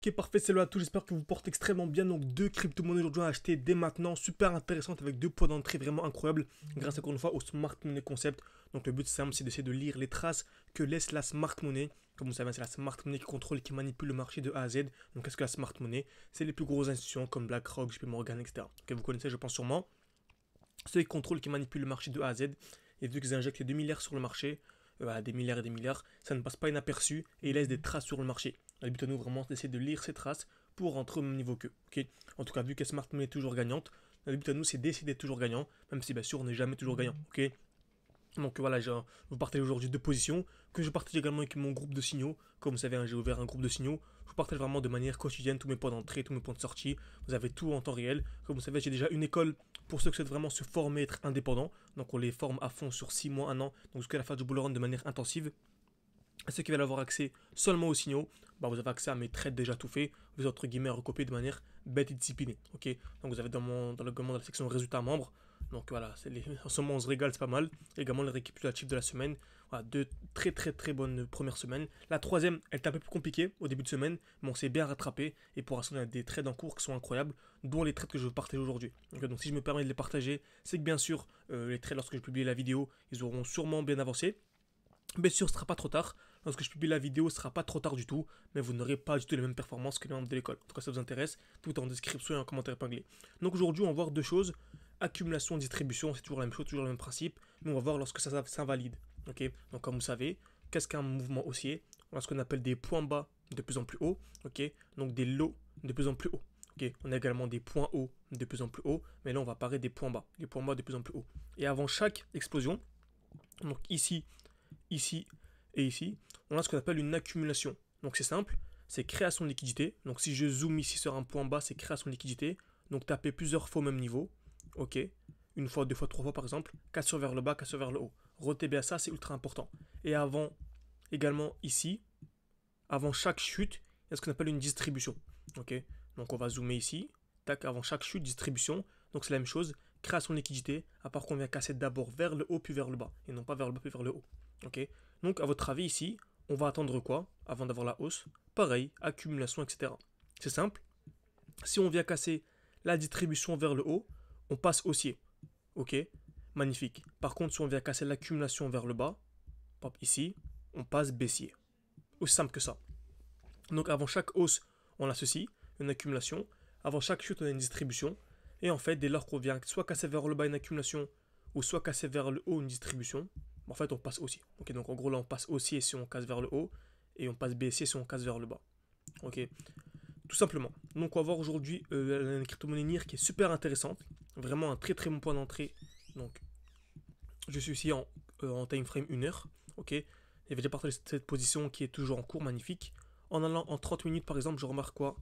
Ok, parfait, c'est à tous, j'espère que vous portez extrêmement bien. Donc, deux crypto-monnaies aujourd'hui à acheter dès maintenant, super intéressantes avec deux points d'entrée vraiment incroyables, grâce encore une fois au Smart Money Concept. Donc, le but simple, c'est d'essayer de lire les traces que laisse la Smart Money. Comme vous savez, c'est la Smart Money qui contrôle et qui manipule le marché de A à Z. Donc, qu'est-ce que la Smart Money? C'est les plus grosses institutions comme BlackRock, JP Morgan, etc. Que vous connaissez, je pense sûrement. Ceux qui contrôlent et qui manipulent le marché de A à Z. Et vu qu'ils injectent les 2 milliards sur le marché, des milliards et des milliards, ça ne passe pas inaperçu et ils laissent des traces sur le marché. Le but à nous vraiment d'essayer de lire ces traces pour rentrer au même niveau qu'eux. Okay, en tout cas, vu que Smart Money est toujours gagnante, le but à nous c'est d'essayer d'être toujours gagnant, même si bien sûr on n'est jamais toujours gagnant. Okay, donc voilà, je vous partage aujourd'hui deux positions que je partage également avec mon groupe de signaux. Comme vous savez, hein, j'ai ouvert un groupe de signaux. Je vous partage vraiment de manière quotidienne tous mes points d'entrée, tous mes points de sortie. Vous avez tout en temps réel. Comme vous savez, j'ai déjà une école pour ceux qui souhaitent vraiment se former, être indépendants. Donc on les forme à fond sur 6 mois, 1 an. Donc jusqu'à la fin du bull run de manière intensive. À ceux qui veulent avoir accès seulement aux signaux, bah vous avez accès à mes trades déjà tout faits, vous entre guillemets recopiés de manière bête et disciplinée. Ok, donc vous avez dans le dans la section résultats membres. Donc voilà, en ce moment on se régale, c'est pas mal. Également le récapitulatif de la semaine. Voilà, deux très bonnes premières semaines. La troisième, elle est un peu plus compliquée au début de semaine, mais on s'est bien rattrapé. Et pour l'instant, on a des trades en cours qui sont incroyables, dont les trades que je veux partager aujourd'hui. Donc si je me permets de les partager, c'est que bien sûr, les trades, lorsque je publie la vidéo, ils auront sûrement bien avancé. Bien sûr, ce ne sera pas trop tard. Lorsque je publie la vidéo, ce ne sera pas trop tard du tout, mais vous n'aurez pas du tout les mêmes performances que les membres de l'école. En tout cas, ça vous intéresse, tout en description et en commentaire épinglé. Donc aujourd'hui, on va voir deux choses. Accumulation, distribution, c'est toujours la même chose, toujours le même principe, mais on va voir lorsque ça s'invalide. Ok, donc comme vous savez, qu'est-ce qu'un mouvement haussier? On a ce qu'on appelle des points bas de plus en plus hauts, ok, donc des lows de plus en plus hauts. Ok, on a également des points hauts de plus en plus hauts, mais là on va parler des points bas de plus en plus hauts. Et avant chaque explosion, donc ici et ici, on a ce qu'on appelle une accumulation. Donc c'est simple, c'est création de liquidité. Donc si je zoome ici sur un point bas, c'est création de liquidité. Donc taper plusieurs fois au même niveau. Ok, une fois, deux fois, trois fois par exemple. Cassure vers le bas, cassure vers le haut. Retenez bien ça, c'est ultra important. Et avant, également ici, avant chaque chute, il y a ce qu'on appelle une distribution. Ok, donc on va zoomer ici. Tac, avant chaque chute, distribution. Donc c'est la même chose, création de liquidité, à part qu'on vient casser d'abord vers le haut puis vers le bas, et non pas vers le bas puis vers le haut. Ok, donc à votre avis ici, on va attendre quoi avant d'avoir la hausse? Pareil, accumulation, etc. C'est simple. Si on vient casser la distribution vers le haut, on passe haussier. Ok, magnifique. Par contre, si on vient casser l'accumulation vers le bas, hop, ici, on passe baissier. Aussi simple que ça. Donc avant chaque hausse, on a ceci, une accumulation. Avant chaque chute, on a une distribution. Et en fait, dès lors qu'on vient soit casser vers le bas une accumulation, ou soit casser vers le haut une distribution, en fait, on passe haussier. Ok, donc en gros, là, on passe haussier si on casse vers le haut, et on passe baissier si on casse vers le bas. Ok, tout simplement. Donc, on va voir aujourd'hui une crypto-monnaie NIR qui est super intéressante. Vraiment un très bon point d'entrée. Donc, je suis ici en time frame 1 heure. Ok, j'avais déjà partagé cette position qui est toujours en cours, magnifique. En allant en 30 minutes, par exemple, je remarque quoi?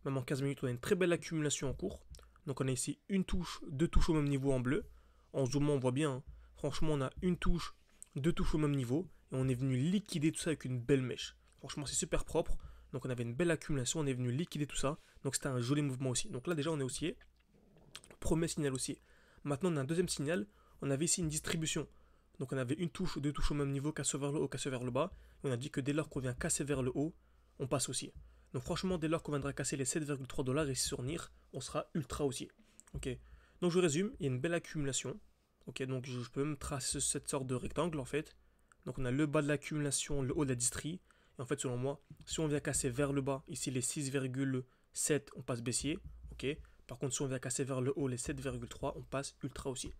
Même en 15 minutes, on a une très belle accumulation en cours. Donc, on a ici une touche, deux touches au même niveau en bleu. En zoomant, on voit bien. Hein. Franchement, on a une touche, deux touches au même niveau. Et on est venu liquider tout ça avec une belle mèche. Franchement, c'est super propre. Donc, on avait une belle accumulation. On est venu liquider tout ça. Donc, c'était un joli mouvement aussi. Donc, là, déjà, on est haussier. Premier signal haussier. Maintenant, on a un deuxième signal. On avait ici une distribution. Donc, on avait une touche, deux touches au même niveau, casse vers le haut, casse vers le bas. Et on a dit que dès lors qu'on vient casser vers le haut, on passe haussier. Donc, franchement, dès lors qu'on viendra casser les 7,3 $, ici sur NIR, on sera ultra haussier. Ok. Donc, je résume. Il y a une belle accumulation. Ok, donc je peux même tracer cette sorte de rectangle en fait. Donc on a le bas de l'accumulation, le haut de la distrie. Et en fait, selon moi, si on vient casser vers le bas, ici les 6,7, on passe baissier. Ok. Par contre, si on vient casser vers le haut, les 7,3, on passe ultra haussier.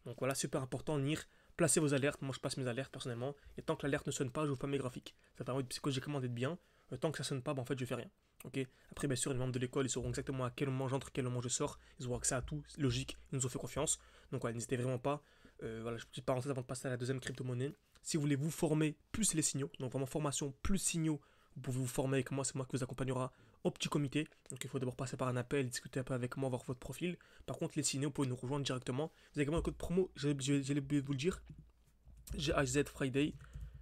Donc voilà, super important, NIR. Placez vos alertes. Moi, je passe mes alertes personnellement. Et tant que l'alerte ne sonne pas, je vous fais mes graphiques. Ça permet psychologiquement d'être bien. Tant que ça sonne pas, en fait, je fais rien. Ok. Après, bien sûr, les membres de l'école, ils sauront exactement à quel moment j'entre, quel moment je sors. Ils auront accès à tout, logique. Ils nous ont fait confiance. Donc voilà, n'hésitez vraiment pas. Voilà, je petite parenthèse avant de passer à la deuxième crypto-monnaie. Si vous voulez vous former plus les signaux, donc vraiment formation plus signaux, vous pouvez vous former avec moi, c'est moi qui vous accompagnera au petit comité. Donc il faut d'abord passer par un appel, discuter un peu avec moi, voir votre profil. Par contre, les signaux, vous pouvez nous rejoindre directement. Vous avez également un code promo, j'ai oublié de vous le dire. GHZ Friday,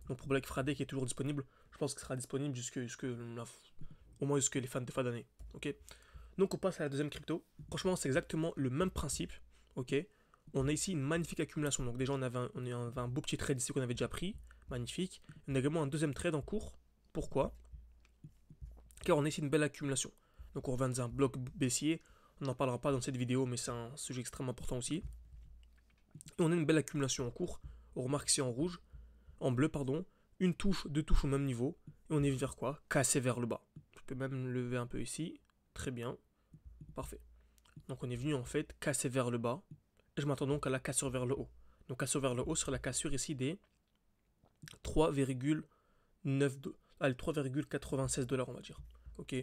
donc pour Black Friday qui est toujours disponible. Je pense que sera disponible au moins jusque les fins de fin d'année. Ok. Donc on passe à la deuxième crypto. Franchement, c'est exactement le même principe. Ok. On a ici une magnifique accumulation. Donc déjà, on avait un beau petit trade ici qu'on avait déjà pris. Magnifique. On a également un deuxième trade en cours. Pourquoi? car on a ici une belle accumulation. Donc on revient dans un bloc baissier, on n'en parlera pas dans cette vidéo, mais c'est un sujet extrêmement important aussi. Et on a une belle accumulation en cours, on remarque ici en rouge, en bleu pardon, une touche, deux touches au même niveau, et on est venu vers quoi? Casser vers le bas. Je peux même lever un peu ici, très bien, parfait. Donc on est venu en fait casser vers le bas, et je m'attends donc à la cassure vers le haut. Donc cassure vers le haut sur la cassure ici des 3,96 $, on va dire. Ok.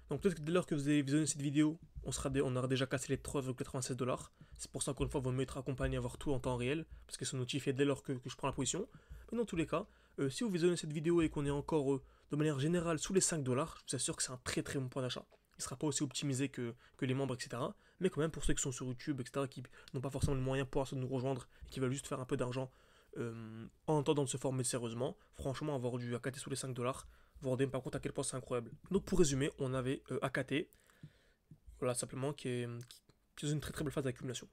Donc peut-être que dès lors que vous avez visionné cette vidéo, on aura déjà cassé les 3,96 $. C'est pour ça qu'une fois, vous me mettre accompagné à voir tout en temps réel, parce que c'est notifié dès lors que je prends la position. Mais dans tous les cas, si vous visionnez cette vidéo et qu'on est encore de manière générale sous les 5 $, je vous assure que c'est un très très bon point d'achat. Il ne sera pas aussi optimisé que les membres, etc. Mais quand même, pour ceux qui sont sur YouTube, etc., qui n'ont pas forcément le moyen pour nous rejoindre et qui veulent juste faire un peu d'argent en attendant de se former sérieusement, franchement, avoir du AKT sous les 5 $, vous vous rendez pas compte à quel point c'est incroyable. Donc pour résumer, on avait AKT, voilà, simplement, qui est dans une très très belle phase d'accumulation.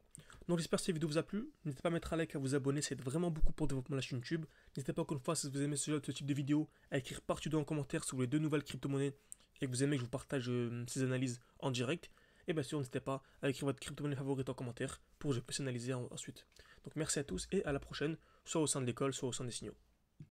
Donc j'espère que cette vidéo vous a plu. N'hésitez pas à mettre un like, à vous abonner, c'est vraiment beaucoup pour le développement de la chaîne YouTube. N'hésitez pas encore une fois, si vous aimez ce type de vidéo, à écrire partout en commentaire si vous voulez de nouvelles crypto-monnaies et que vous aimez que je vous partage ces analyses en direct. Et bien sûr, n'hésitez pas à écrire votre crypto-monnaie favorite en commentaire pour que je puisse analyser ensuite. Donc merci à tous et à la prochaine, soit au sein de l'école, soit au sein des signaux.